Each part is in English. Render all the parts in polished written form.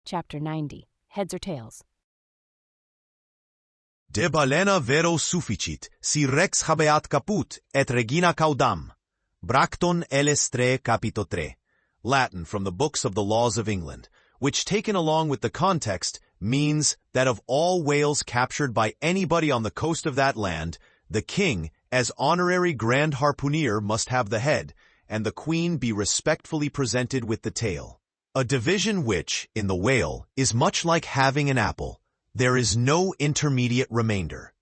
Chapter 90. Heads or Tails. De balena vero sufficit, si rex habeat caput, et regina caudam. Bracton Elis 3 capito 3. Latin from the books of the laws of England, which taken along with the context means that of all whales captured by anybody on the coast of that land, the king, as honorary grand harpooner, must have the head, and the queen be respectfully presented with the tail. A division which, in the whale, is much like having an apple. There is no intermediate remainder.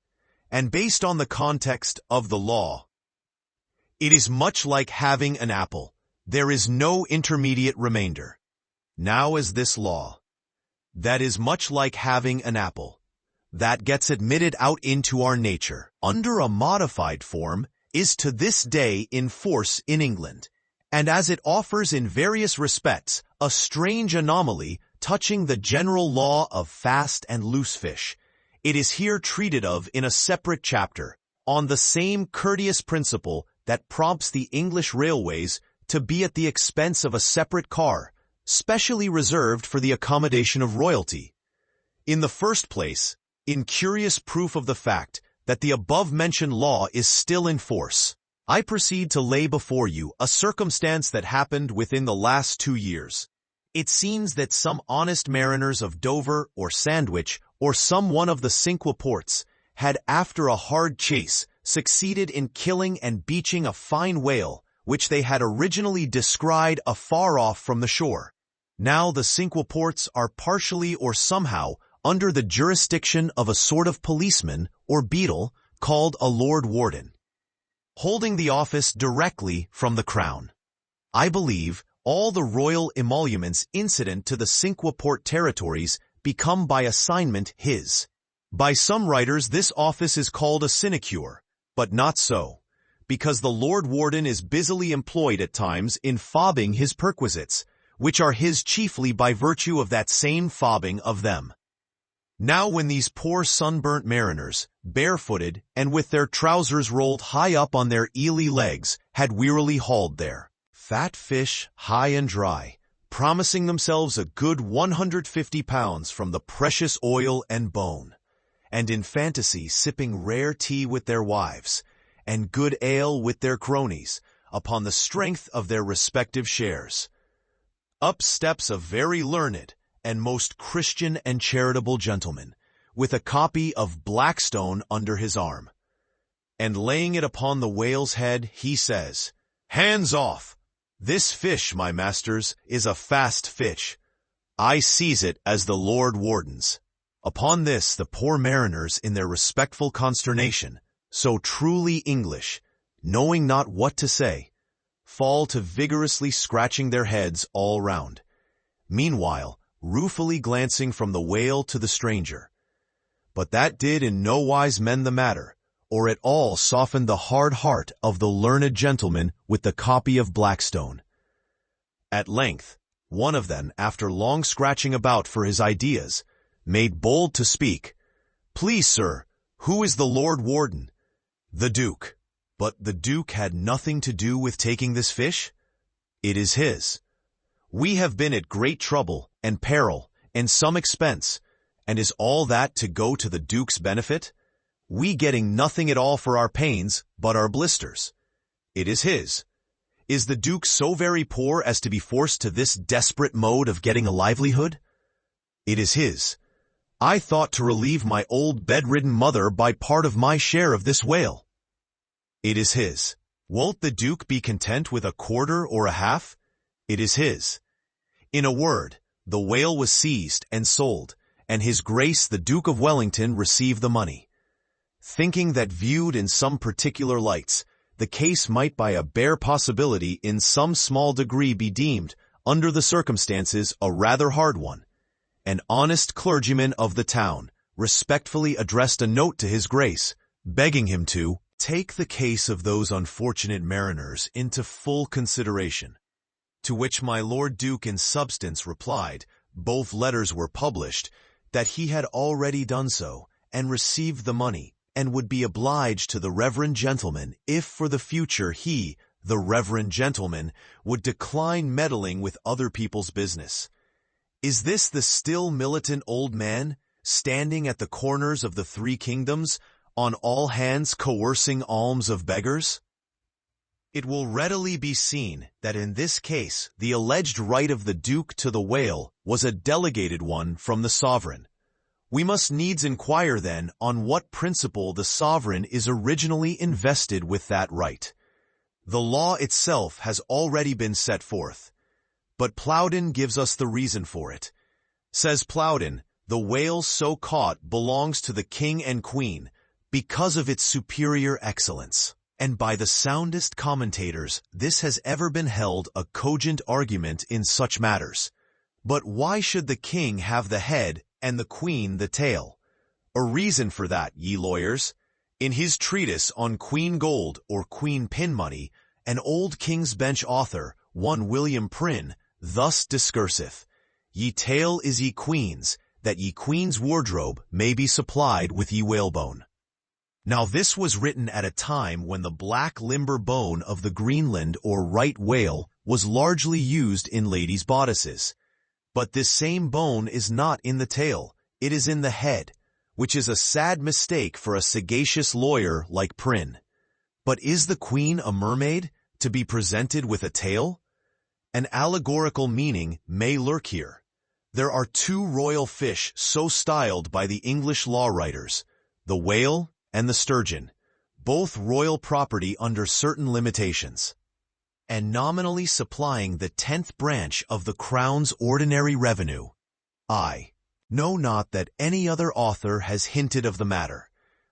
And based on the context of the law, it is much like having an apple. There is no intermediate remainder. Now is this law. That is much like having an apple. That gets admitted out into our nature, under a modified form, is to this day in force in England, and as it offers in various respects a strange anomaly touching the general law of fast and loose fish, it is here treated of in a separate chapter, on the same courteous principle that prompts the English railways to be at the expense of a separate car, specially reserved for the accommodation of royalty. In the first place, in curious proof of the fact that the above-mentioned law is still in force, I proceed to lay before you a circumstance that happened within the last 2 years. It seems that some honest mariners of Dover or Sandwich or some one of the Cinque Ports had, after a hard chase, succeeded in killing and beaching a fine whale which they had originally descried afar off from the shore. Now the Cinque Ports are partially or somehow under the jurisdiction of a sort of policeman or beadle called a Lord Warden, holding the office directly from the Crown. I believe all the royal emoluments incident to the Cinque Port territories become by assignment his. By some writers this office is called a sinecure, but not so, because the Lord Warden is busily employed at times in fobbing his perquisites, which are his chiefly by virtue of that same fobbing of them. Now when these poor sunburnt mariners, barefooted and with their trousers rolled high up on their eely legs, had wearily hauled their fat fish high and dry, promising themselves a good 150 pounds from the precious oil and bone, and in fantasy sipping rare tea with their wives, and good ale with their cronies, upon the strength of their respective shares, up steps a very learned and most Christian and charitable gentleman, with a copy of Blackstone under his arm, and laying it upon the whale's head, he says, "Hands off! This fish, my masters, is a fast fish. I seize it as the Lord Warden's." Upon this the poor mariners in their respectful consternation, so truly English, knowing not what to say, fall to vigorously scratching their heads all round, meanwhile ruefully glancing from the whale to the stranger. But that did in no wise mend the matter, or at all soften the hard heart of the learned gentleman with the copy of Blackstone. At length, one of them, after long scratching about for his ideas, made bold to speak. "Please, sir, who is the Lord Warden?" "The Duke." "But the Duke had nothing to do with taking this fish?" "It is his. We have been at great trouble and peril and some expense, and is all that to go to the Duke's benefit? We getting nothing at all for our pains but our blisters." "It is his. Is the Duke so very poor as to be forced to this desperate mode of getting a livelihood?" "It is his. I thought to relieve my old bedridden mother by part of my share of this whale." "It is his. Won't the Duke be content with a quarter or a half?" "It is his." In a word, the whale was seized and sold, and His Grace the Duke of Wellington received the money, thinking that viewed in some particular lights, the case might by a bare possibility in some small degree be deemed, under the circumstances, a rather hard one. An honest clergyman of the town respectfully addressed a note to His Grace, begging him to take the case of those unfortunate mariners into full consideration. To which my Lord Duke in substance replied, both letters were published, that he had already done so, and received the money, and would be obliged to the reverend gentleman if for the future he, the reverend gentleman, would decline meddling with other people's business. Is this the still militant old man, standing at the corners of the three kingdoms, on all hands coercing alms of beggars? It will readily be seen that in this case the alleged right of the Duke to the whale was a delegated one from the sovereign. We must needs inquire then on what principle the sovereign is originally invested with that right. The law itself has already been set forth, but Plowden gives us the reason for it. Says Plowden, the whale so caught belongs to the king and queen because of its superior excellence. And by the soundest commentators, this has ever been held a cogent argument in such matters. But why should the king have the head and the queen the tail? A reason for that, ye lawyers. In his treatise on Queen Gold or Queen Pin Money, an old King's Bench author, one William Prynne, thus discourseth, Ye tail is ye queen's, that ye queen's wardrobe may be supplied with ye whalebone. Now this was written at a time when the black limber bone of the Greenland or right whale was largely used in ladies' bodices. But this same bone is not in the tail, it is in the head, which is a sad mistake for a sagacious lawyer like Prynne. But is the queen a mermaid, to be presented with a tail? An allegorical meaning may lurk here. There are two royal fish so styled by the English law writers, the whale and the sturgeon, both royal property under certain limitations, and nominally supplying the 10th branch of the Crown's ordinary revenue. I know not that any other author has hinted of the matter,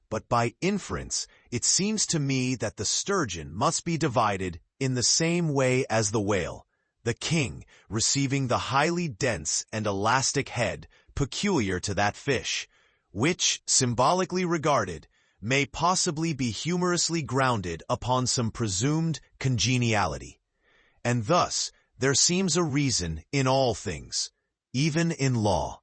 but by inference it seems to me that the sturgeon must be divided in the same way as the whale, the king receiving the highly dense and elastic head peculiar to that fish, which, symbolically regarded, may possibly be humorously grounded upon some presumed congeniality. And thus there seems a reason in all things, even in law.